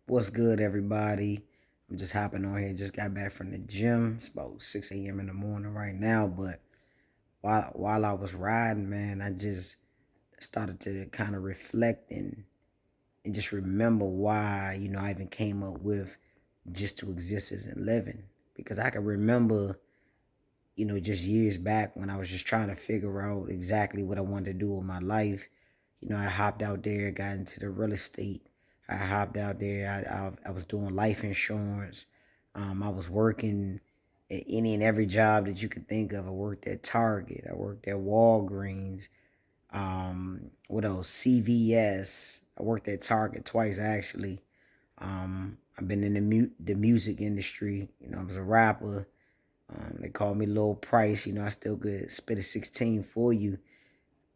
What's good, everybody? I'm just hopping on here. Just got back from the gym. It's about 6 a.m. in the morning right now. But while I was riding, man, I just started to kind of reflect and just remember why, I even came up with just to exist isn't living. Because I can remember, just years back when I was just trying to figure out exactly what I wanted to do with my life. I hopped out there, got into the real estate. I hopped out there. I was doing life insurance. I was working at any and every job that you could think of. I worked at Target. I worked at Walgreens. What else? CVS. I worked at Target twice actually. I've been in the music industry. I was a rapper. They called me Lil Price. I still could spit a 16 for you.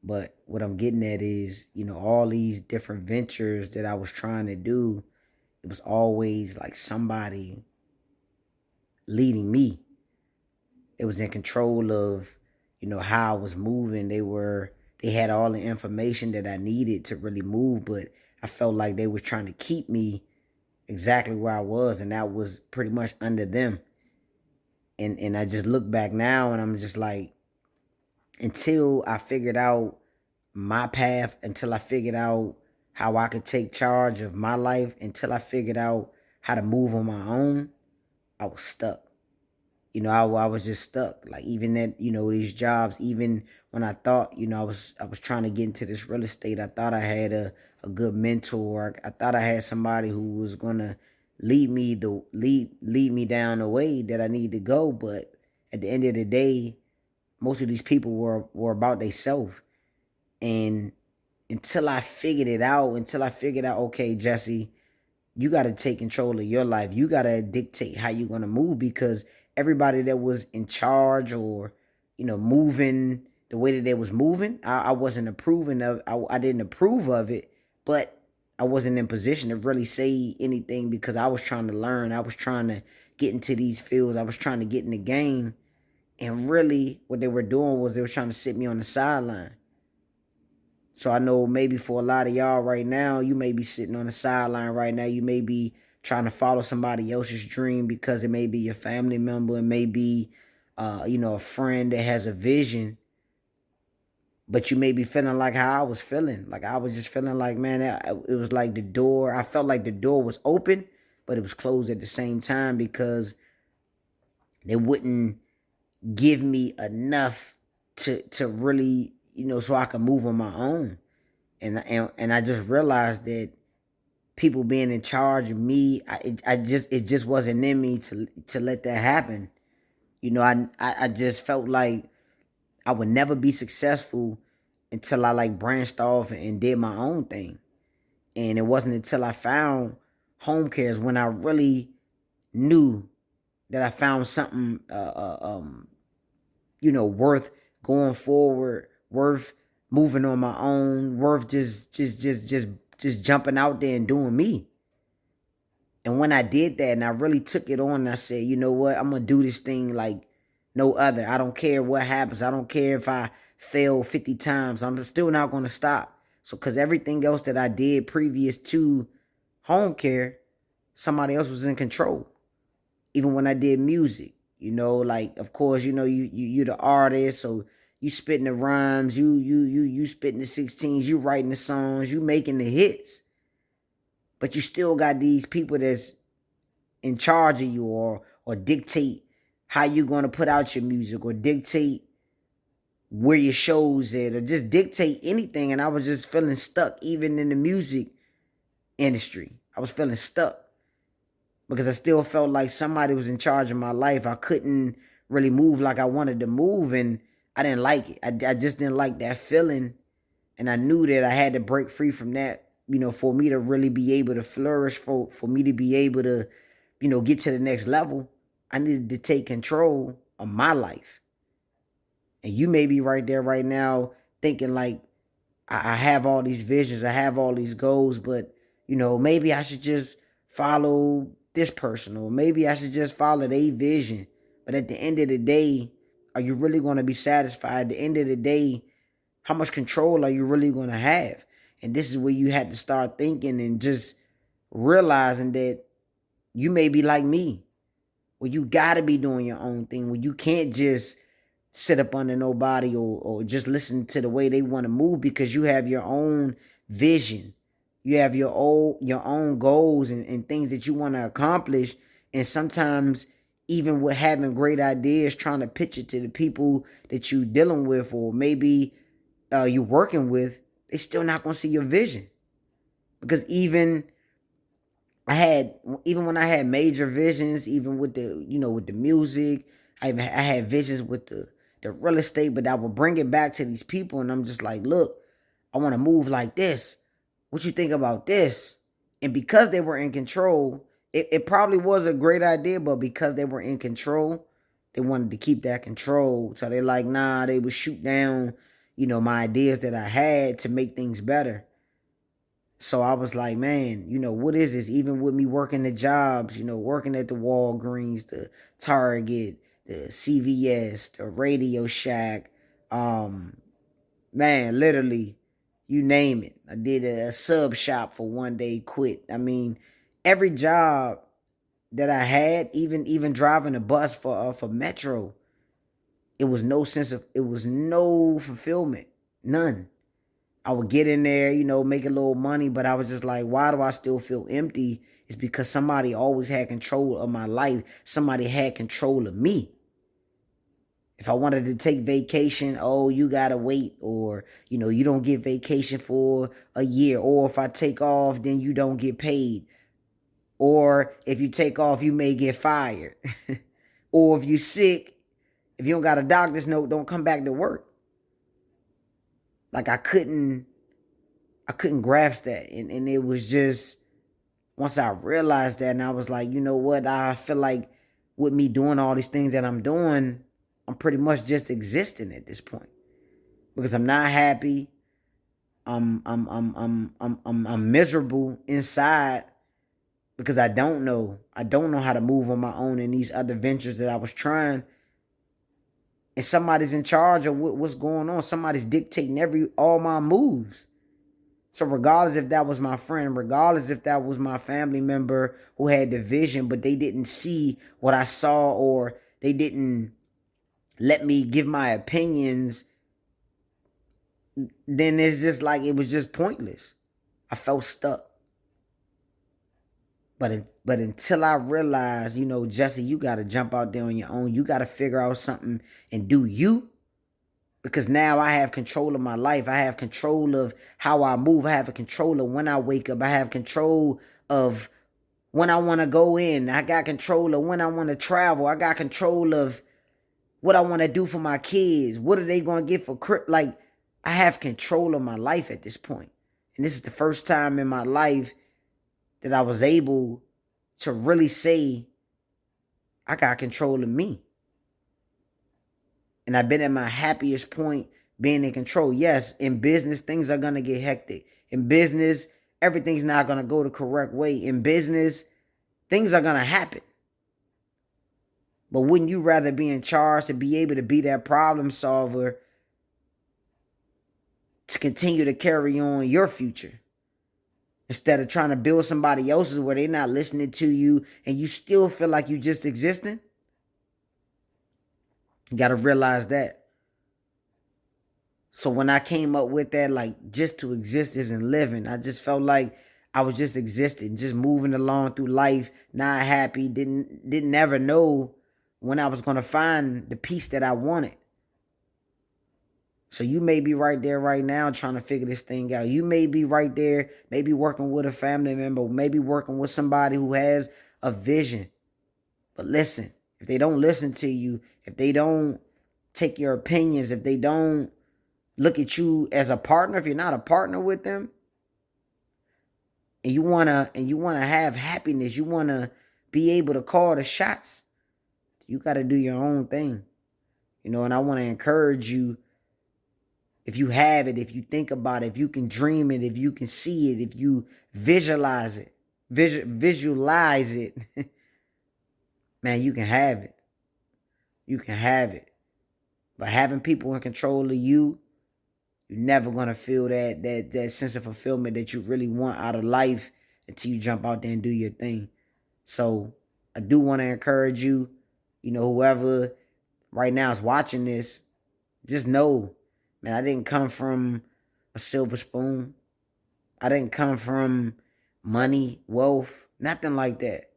But what I'm getting at is, all these different ventures that I was trying to do, it was always like somebody leading me. It was in control of, how I was moving. They had all the information that I needed to really move, but I felt like they was trying to keep me exactly where I was, and that was pretty much under them. And I just look back now and I'm just like, until I figured out my path, until I figured out how I could take charge of my life, until I figured out how to move on my own, I was stuck. I was just stuck. Like even at, these jobs, even when I thought, I was trying to get into this real estate, I thought I had a good mentor. I thought I had somebody who was gonna lead me down the way that I need to go. But at the end of the day, most of these people were about themselves. And until I figured out, okay, Jesse, you got to take control of your life. You got to dictate how you're going to move, because everybody that was in charge or, moving the way that they was moving, I wasn't approving of, I didn't approve of it, but I wasn't in position to really say anything because I was trying to learn. I was trying to get into these fields. I was trying to get in the game. And really what they were doing was they were trying to sit me on the sideline. So I know maybe for a lot of y'all right now, you may be sitting on the sideline right now. You may be trying to follow somebody else's dream because it may be your family member, it may be, a friend that has a vision. But you may be feeling like how I was feeling. Like I was just feeling like, man, it was like the door. I felt like the door was open, but it was closed at the same time because they wouldn't give me enough to really, so I could move on my own. And I just realized that people being in charge of me, it just wasn't in me to let that happen. I just felt like I would never be successful until I like branched off and did my own thing. And it wasn't until I found home cares when I really knew that I found something worth going forward, worth moving on my own, worth just jumping out there and doing me. And when I did that and I really took it on, and I said, you know what, I'm gonna do this thing like no other. I don't care what happens. I don't care if I fail 50 times. I'm still not gonna stop. So cause everything else that I did previous to home care, somebody else was in control. Even when I did music, like of course, you the artist, so you spitting the rhymes, you spitting the 16s, you writing the songs, you making the hits, but you still got these people that's in charge of you, or dictate how you gonna put out your music, or dictate where your shows at, or just dictate anything. And I was just feeling stuck, even in the music industry. I was feeling stuck because I still felt like somebody was in charge of my life. I couldn't really move like I wanted to move, and I didn't like it. I just didn't like that feeling, and I knew that I had to break free from that, for me to really be able to flourish, for me to be able to, get to the next level. I needed to take control of my life. And you may be right there right now thinking like, I have all these visions, I have all these goals, but maybe I should just follow this person, or maybe I should just follow their vision. But at the end of the day, are you really going to be satisfied? At the end of the day, how much control are you really going to have? And this is where you had to start thinking and just realizing that you may be like me, where you gotta be doing your own thing, where you can't just sit up under nobody or just listen to the way they want to move, because you have your own vision. You have your own goals and things that you want to accomplish. And sometimes even with having great ideas, trying to pitch it to the people that you dealing with, or maybe you working with, they still not gonna see your vision. Because I had even when I had major visions, even with the music, I had visions with the real estate, but I would bring it back to these people, and I'm just like, look, I want to move like this. What you think about this? And because they were in control, it probably was a great idea, but because they were in control, they wanted to keep that control. So they like, nah, they would shoot down, my ideas that I had to make things better. So I was like, man, what is this? Even with me working the jobs, working at the Walgreens, the Target, the CVS, the Radio Shack, man, literally, you name it. I did a sub shop for one day, quit. I mean, every job that I had, even driving a bus for Metro, it was no fulfillment, none. I would get in there, make a little money, but I was just like, why do I still feel empty? It's because somebody always had control of my life. Somebody had control of me. If I wanted to take vacation, oh, you gotta wait, or you don't get vacation for a year, or if I take off, then you don't get paid, or if you take off, you may get fired, or if you sick, if you don't got a doctor's note, don't come back to work. Like I couldn't grasp that. And it was just, once I realized that, and I was like, you know what? I feel like with me doing all these things that I'm doing, I'm pretty much just existing at this point. Because I'm not happy. I'm miserable inside because I don't know. I don't know how to move on my own in these other ventures that I was trying. And somebody's in charge of what's going on. Somebody's dictating all my moves. So regardless if that was my friend, regardless if that was my family member who had the vision, but they didn't see what I saw, or they didn't let me give my opinions, then it's just like it was just pointless. I felt stuck. But until I realized, Jesse, you got to jump out there on your own. You got to figure out something and do you. Because now I have control of my life. I have control of how I move. I have a control of when I wake up. I have control of when I want to go in. I got control of when I want to travel. I got control of what I want to do for my kids. What are they going to get for like, I have control of my life at this point. And this is the first time in my life that I was able to really say I got control of me. And I've been at my happiest point being in control. Yes, in business, things are going to get hectic. In business, everything's not going to go the correct way. In business, things are going to happen. But wouldn't you rather be in charge, to be able to be that problem solver, to continue to carry on your future, instead of trying to build somebody else's where they're not listening to you and you still feel like you just existing? You got to realize that. So when I came up with that, like, just to exist isn't living, I just felt like I was just existing, just moving along through life, not happy, didn't ever know when I was going to find the peace that I wanted. So you may be right there right now trying to figure this thing out. You may be right there, maybe working with a family member, maybe working with somebody who has a vision. But listen, if they don't listen to you, if they don't take your opinions, if they don't look at you as a partner, if you're not a partner with them, and you wanna have happiness, you wanna be able to call the shots, you gotta do your own thing. And I wanna encourage you, if you have it, if you think about it, if you can dream it, if you can see it, if you visualize it, visualize it, man, you can have it. You can have it. But having people in control of you, you're never gonna feel that sense of fulfillment that you really want out of life, until you jump out there and do your thing. So I do want to encourage you, whoever right now is watching this, just know, man, I didn't come from a silver spoon. I didn't come from money, wealth, nothing like that.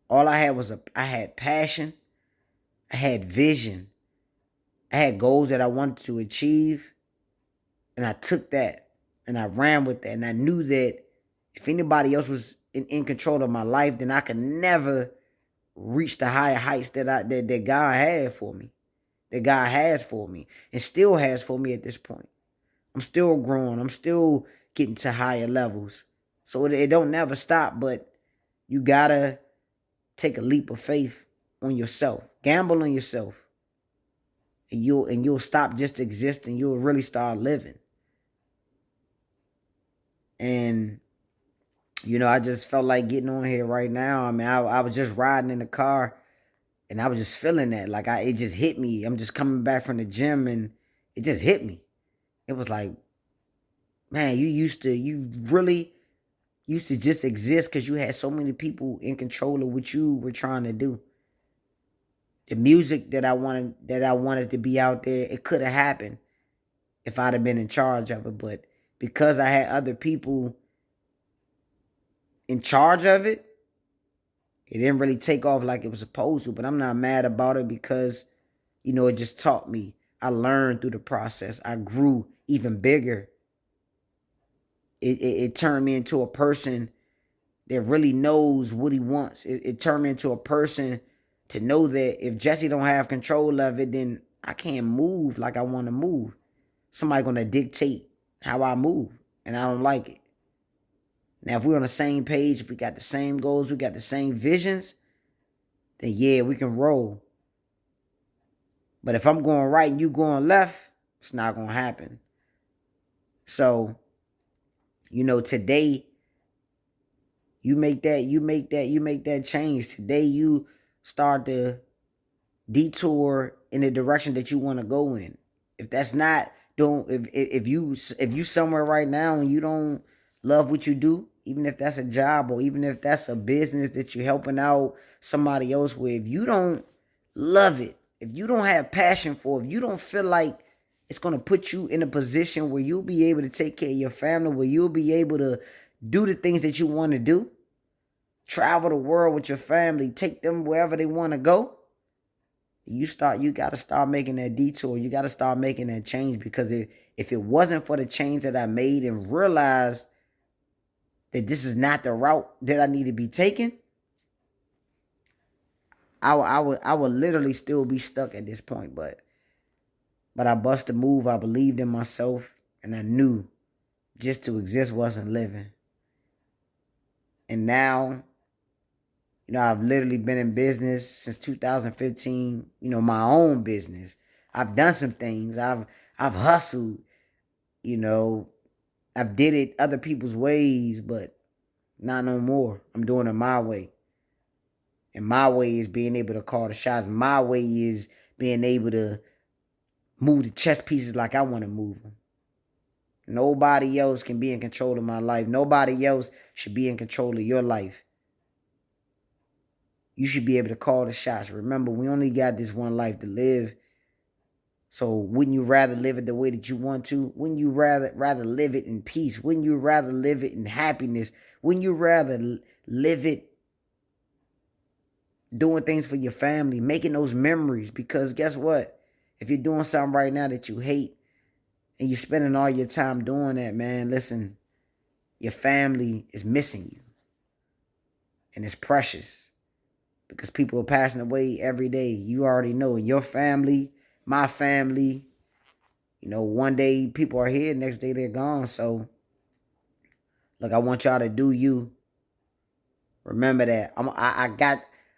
All I had was I had passion, I had vision, I had goals that I wanted to achieve, and I took that and I ran with that. And I knew that if anybody else was in control of my life, then I could never reach the higher heights that God had for me, that God has for me, and still has for me at this point. I'm still growing. I'm still getting to higher levels. So it don't never stop, but you gotta take a leap of faith on yourself. Gamble on yourself. And you'll stop just existing. You'll really start living. And I just felt like getting on here right now. I mean, I was just riding in the car and I was just feeling that. Like it just hit me. I'm just coming back from the gym and it just hit me. It was like, man, you really used to just exist because you had so many people in control of what you were trying to do. The music that I wanted to be out there, it could have happened if I'd have been in charge of it. But because I had other people in charge of it, it didn't really take off like it was supposed to. But I'm not mad about it because, it just taught me. I learned through the process. I grew even bigger. It turned me into a person that really knows what he wants. It turned me into a person to know that if Jesse don't have control of it, then I can't move like I want to move. Somebody gonna dictate how I move, and I don't like it. Now, if we're on the same page, if we got the same goals, we got the same visions, then yeah, we can roll. But if I'm going right and you going left, it's not gonna happen. So, today you make that change. Today you start to detour in the direction that you want to go in. If that's not don't if you somewhere right now and you don't love what you do, even if that's a job or even if that's a business that you're helping out somebody else with, if you don't love it, if you don't have passion for it, if you don't feel like it's gonna put you in a position where you'll be able to take care of your family, where you'll be able to do the things that you want to do, travel the world with your family, take them wherever they want to go, you got to start making that detour. You got to start making that change, because if it wasn't for the change that I made and realized that this is not the route that I need to be taking, I would literally still be stuck at this point. But I busted a move. I believed in myself, and I knew just to exist wasn't living. And now, I've literally been in business since 2015, my own business. I've done some things. I've hustled, you know, I've did it other people's ways, but not no more. I'm doing it my way. And my way is being able to call the shots. My way is being able to move the chess pieces like I want to move them. Nobody else can be in control of my life. Nobody else should be in control of your life. You should be able to call the shots. Remember, we only got this one life to live. So wouldn't you rather live it the way that you want to? Wouldn't you rather live it in peace? Wouldn't you rather live it in happiness? Wouldn't you rather live it doing things for your family, making those memories? Because guess what? If you're doing something right now that you hate and you're spending all your time doing that, man, listen, your family is missing you. And it's precious because people are passing away every day. You already know your family, my family, one day people are here, next day they're gone. So, look, I want y'all to do you. Remember that.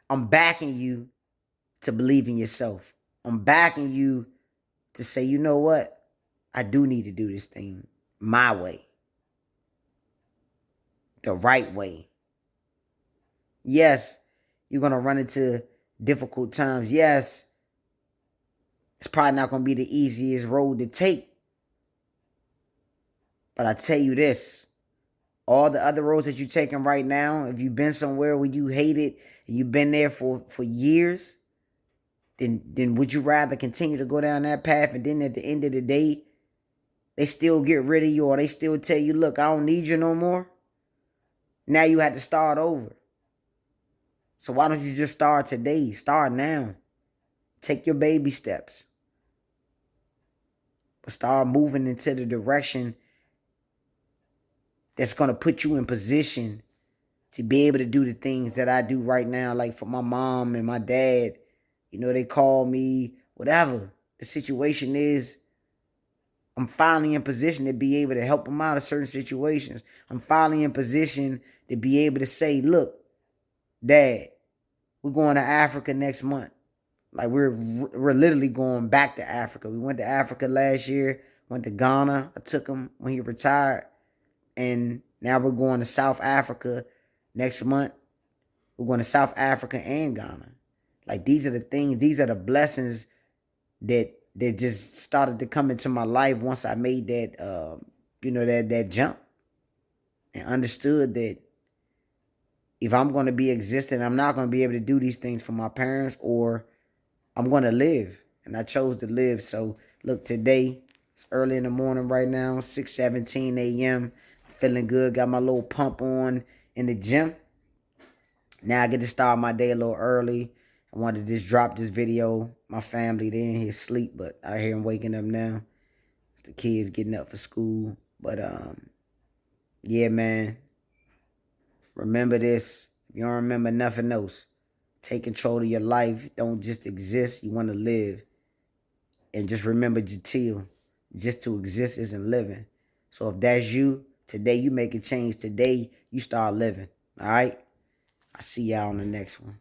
I'm backing you to believe in yourself. I'm backing you to say, you know what? I do need to do this thing my way, the right way. Yes, you're gonna run into difficult times. Yes, it's probably not gonna be the easiest road to take. But I tell you this, All the other roads that you're taking right now, if you've been somewhere where you hate it and you've been there for years, then would you rather continue to go down that path, and then at the end of the day, they still get rid of you, or they still tell you, look, I don't need you no more? Now you had to start over. So why don't you just start today? Start now. Take your baby steps. But start moving into the direction that's going to put you in position to be able to do the things that I do right now. Like for my mom and my dad, you know, they call me, whatever the situation is, I'm finally in position to be able to help them out of certain situations. I'm finally in position to be able to say, look, Dad, we're going to Africa next month. Like we're literally going back to Africa. We went to Africa last year, went to Ghana. I took him when he retired. And now we're going to South Africa next month. We're going to South Africa and Ghana. Like these are the things, these are the blessings that just started to come into my life once I made that that jump and understood that if I'm going to be existing, I'm not going to be able to do these things for my parents, or I'm going to live. And I chose to live. So look, today, it's early in the morning right now, 6:17 a.m. Feeling good. Got my little pump on in the gym. Now I get to start my day a little early. I wanted to just drop this video. My family, they in here sleep, but I hear them waking up now. It's the kids getting up for school. But yeah, man. Remember this. If you don't remember nothing else, take control of your life. Don't just exist. You want to live. And just remember, Jatil, just to exist isn't living. So if that's you, today you make a change. Today you start living. All right? I'll see y'all on the next one.